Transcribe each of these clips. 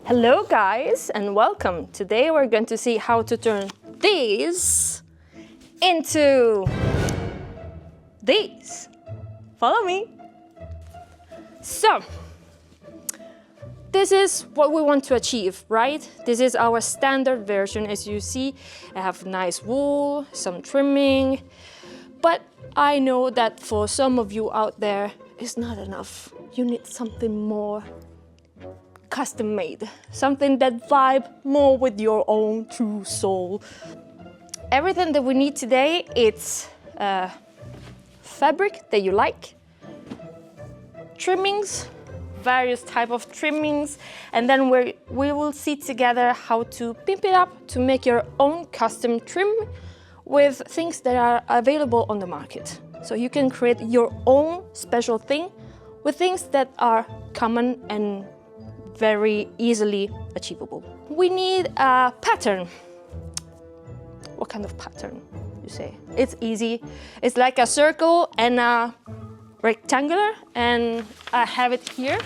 Hello guys and welcome. Today we're going to see how to turn these into these. Follow me. So, this is what we want to achieve, right? This is our standard version. As you see, I have nice wool, some trimming, but I know that for some of you out there, it's not enough. You need something more custom made, something that vibe more with your own true soul. Everything that we need today, it's fabric that you like, trimmings, various type of trimmings, and then we will see together how to pimp it up to make your own custom trim with things that are available on the market. So you can create your own special thing with things that are common and very easily achievable. We need a pattern. What kind of pattern, you say? It's easy. It's like a circle and a rectangular, and I have it here.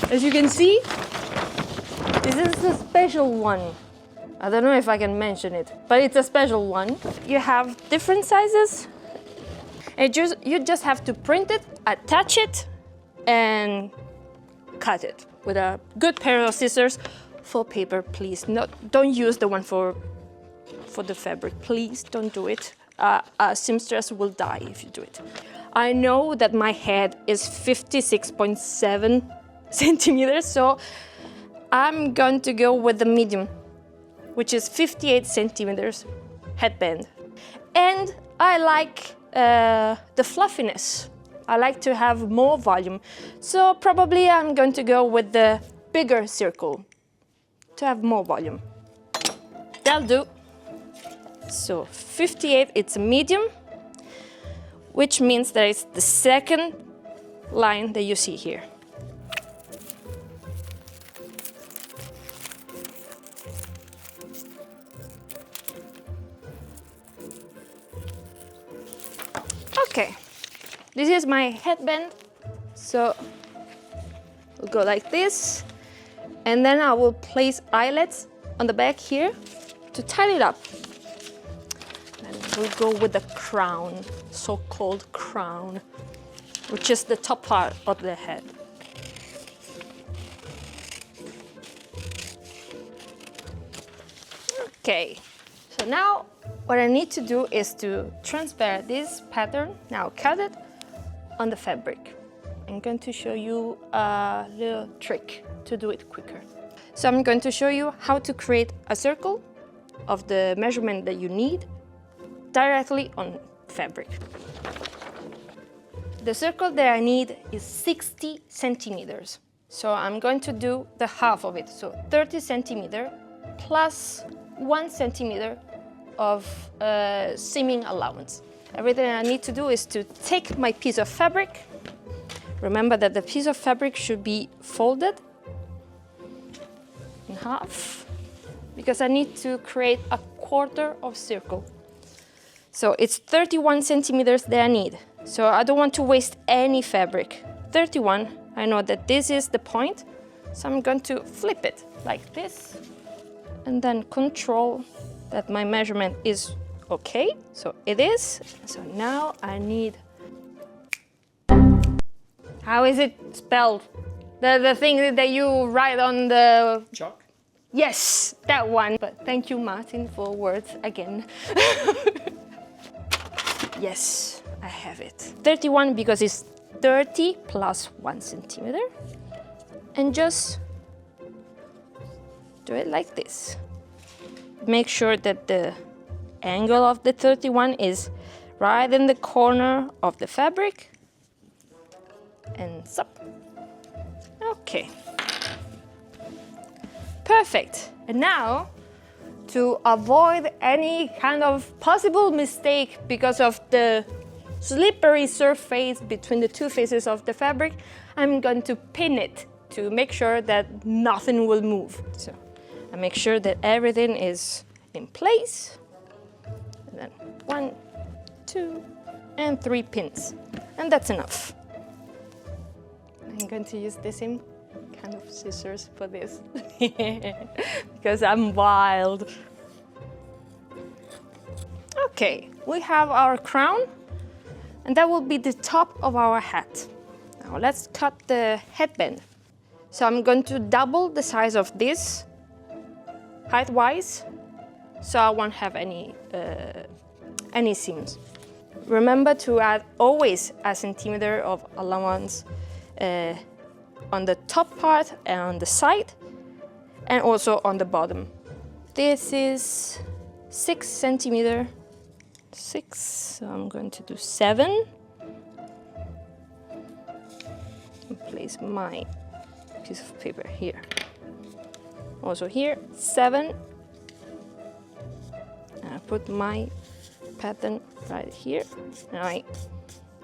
As you can see, this is a special one. I don't know if I can mention it, but it's a special one. You have different sizes. You just have to print it, attach it, and cut it with a good pair of scissors. For paper, please. Don't use the one for the fabric. Please don't do it. A seamstress will die if you do it. I know that my head is 56.7 centimeters, so I'm going to go with the medium, which is 58 centimeters headband. And I like the fluffiness. I like to have more volume, so probably I'm going to go with the bigger circle to have more volume. That'll do. So 58, it's a medium, which means that it's the second line that you see here. Okay. This is my headband, so we'll go like this, and then I will place eyelets on the back here to tie it up. Then we'll go with the crown, so-called crown, which is the top part of the head. Okay, so now what I need to do is to transfer this pattern, now cut it, on the fabric. I'm going to show you a little trick to do it quicker. So I'm going to show you how to create a circle of the measurement that you need directly on fabric. The circle that I need is 60 centimeters. So I'm going to do the half of it, so 30 centimeter plus 1 centimeter of seaming allowance. Everything I need to do is to take my piece of fabric. Remember that the piece of fabric should be folded in half because I need to create a quarter of circle. So it's 31 centimeters that I need. So I don't want to waste any fabric. 31, I know that this is the point, so I'm going to flip it like this and then control that my measurement is okay, so it is. So now I need... How is it spelled? The thing that you write on the... Chalk? Yes, that one. But thank you, Martin, for words again. Yes, I have it. 31 because it's 30 plus 1 centimeter. And just do it like this. Make sure that the angle of the 31 is right in the corner of the fabric and up. Okay, perfect. And now, to avoid any kind of possible mistake because of the slippery surface between the two faces of the fabric, I'm going to pin it to make sure that nothing will move. So I make sure that everything is in place. And then 1, 2, and 3 pins. And that's enough. I'm going to use the same kind of scissors for this because I'm wild. Okay, we have our crown, and that will be the top of our hat. Now let's cut the headband. So I'm going to double the size of this height-wise, so I won't have any seams. Remember to add always a centimeter of allowance on the top part and on the side, and also on the bottom. This is 6 centimeter. 6, so I'm going to do 7. And place my piece of paper here. Also here, 7. And I put my pattern right here. And I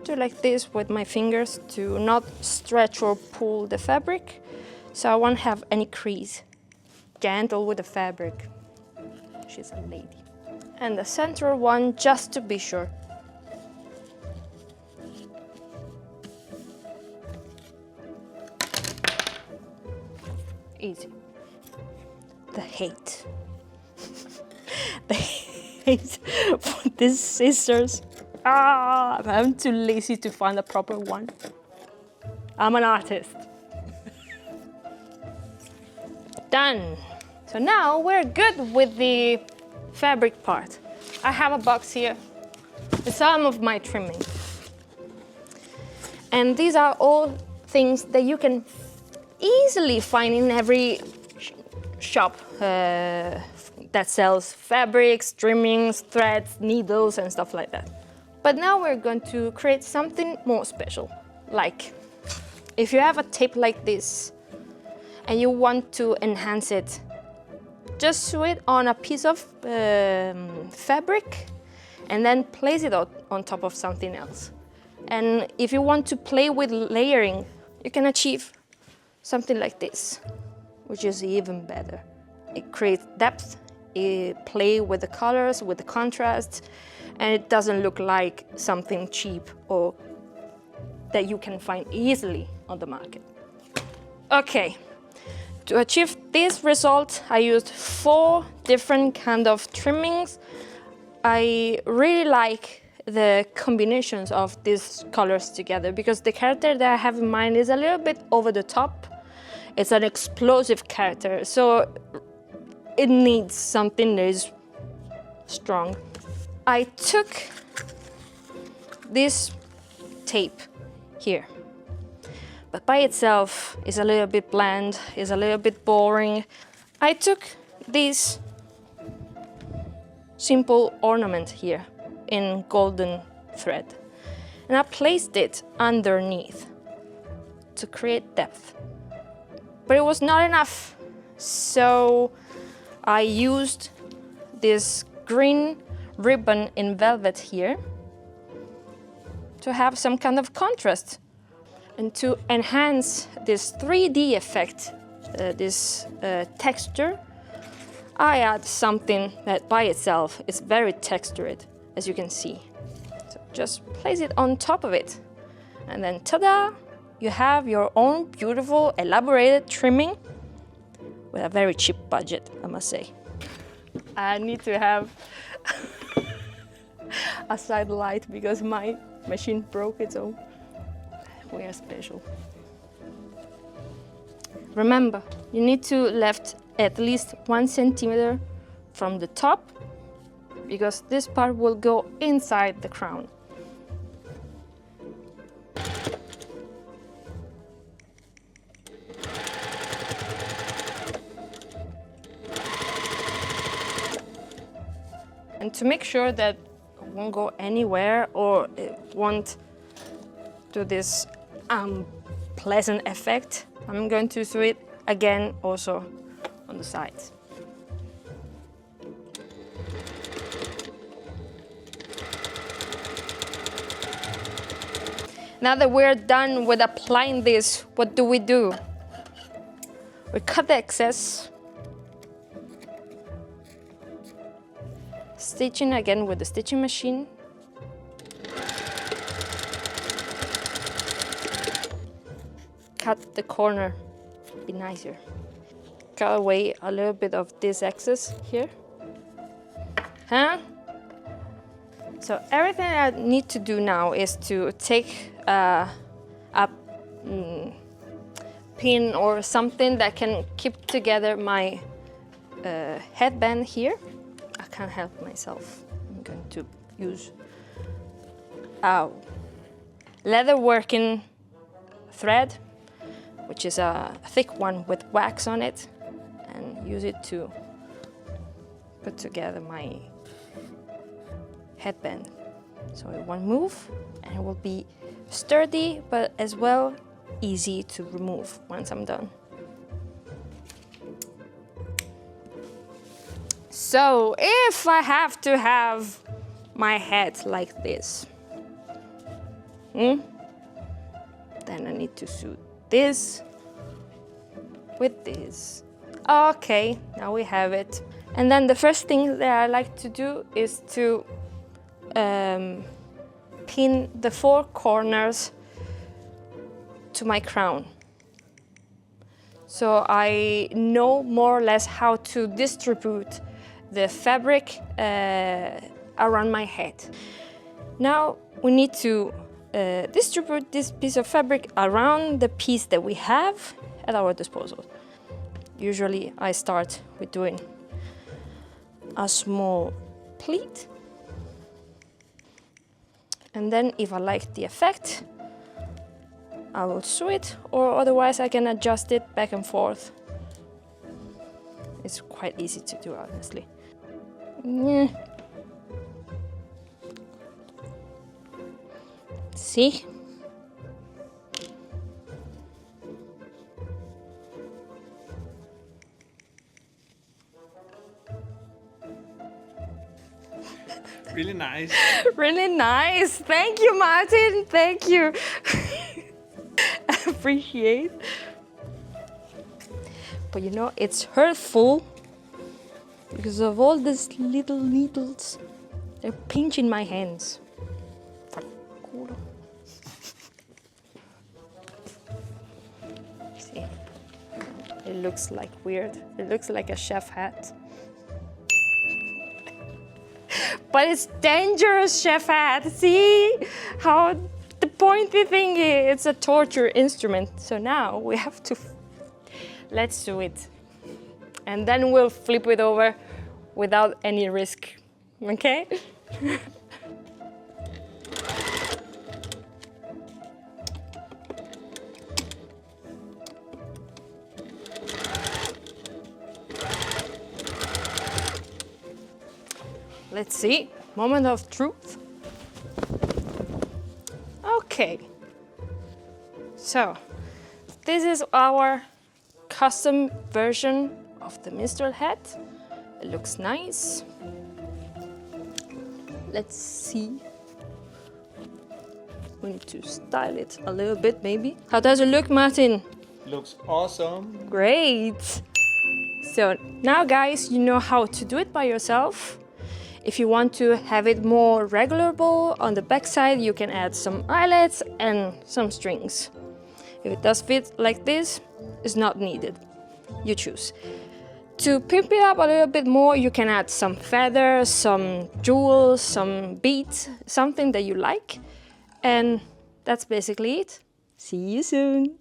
do like this with my fingers to not stretch or pull the fabric, so I won't have any crease. Gentle with the fabric. She's a lady. And the center one, just to be sure. Easy. The hate. The hate for these scissors. I'm too lazy to find a proper one. I'm an artist. Done. So now we're good with the fabric part. I have a box here with some of my trimming. And these are all things that you can easily find in every shop that sells fabrics, trimmings, threads, needles, and stuff like that. But now we're going to create something more special. Like, if you have a tape like this and you want to enhance it, just sew it on a piece of fabric and then place it on top of something else. And if you want to play with layering, you can achieve something like this, which is even better. It creates depth, it plays with the colors, with the contrast, and it doesn't look like something cheap or that you can find easily on the market. Okay. To achieve this result, I used 4 different kind of trimmings. I really like the combinations of these colors together because the character that I have in mind is a little bit over the top. It's an explosive character, so it needs something that is strong. I took this tape here. But by itself is a little bit bland, is a little bit boring. I took this simple ornament here in golden thread and I placed it underneath to create depth. But it was not enough, so I used this green ribbon in velvet here to have some kind of contrast. And to enhance this 3D effect, this texture, I add something that by itself is very textured, as you can see. So just place it on top of it. And then ta-da! You have your own beautiful, elaborated trimming with a very cheap budget, I must say. I need to have a side light because my machine broke its own. We are special. Remember, you need to left at least 1 centimeter from the top because this part will go inside the crown. And to make sure that it won't go anywhere or it won't do this pleasant effect, I'm going to sew it again also on the sides. Now that we're done with applying this, what do? We cut the excess, stitching again with the stitching machine. Cut the corner be nicer. Cut away a little bit of this excess here. Huh? So everything I need to do now is to take a pin or something that can keep together my headband here. I can't help myself. I'm going to use leather working thread, which is a thick one with wax on it, and use it to put together my headband. So it won't move and it will be sturdy, but as well easy to remove once I'm done. So if I have to have my head like this, then I need to suit this with this. Okay, now we have it. And then the first thing that I like to do is to pin the 4 corners to my crown. So I know more or less how to distribute the fabric around my head. Now we need to distribute this piece of fabric around the piece that we have at our disposal. Usually I start with doing a small pleat, and then if I like the effect, I will sew it, or otherwise I can adjust it back and forth. It's quite easy to do, honestly. See? Really nice. Really nice. Thank you, Martin. Thank you. I appreciate. But you know, it's hurtful because of all these little needles. They're pinching my hands. See, it looks like weird. It looks like a chef hat. But it's dangerous chef hat. See how the pointy thing is? It's a torture instrument. So now we have to, let's do it. And then we'll flip it over without any risk, okay? Let's see, moment of truth. Okay, so this is our custom version of the Minstrel Hat. It looks nice. Let's see. We need to style it a little bit, maybe. How does it look, Martin? Looks awesome. Great. So now, guys, you know how to do it by yourself. If you want to have it more regulable on the back side, you can add some eyelets and some strings. If it does fit like this, it's not needed. You choose. To pimp it up a little bit more, you can add some feathers, some jewels, some beads, something that you like. And that's basically it. See you soon.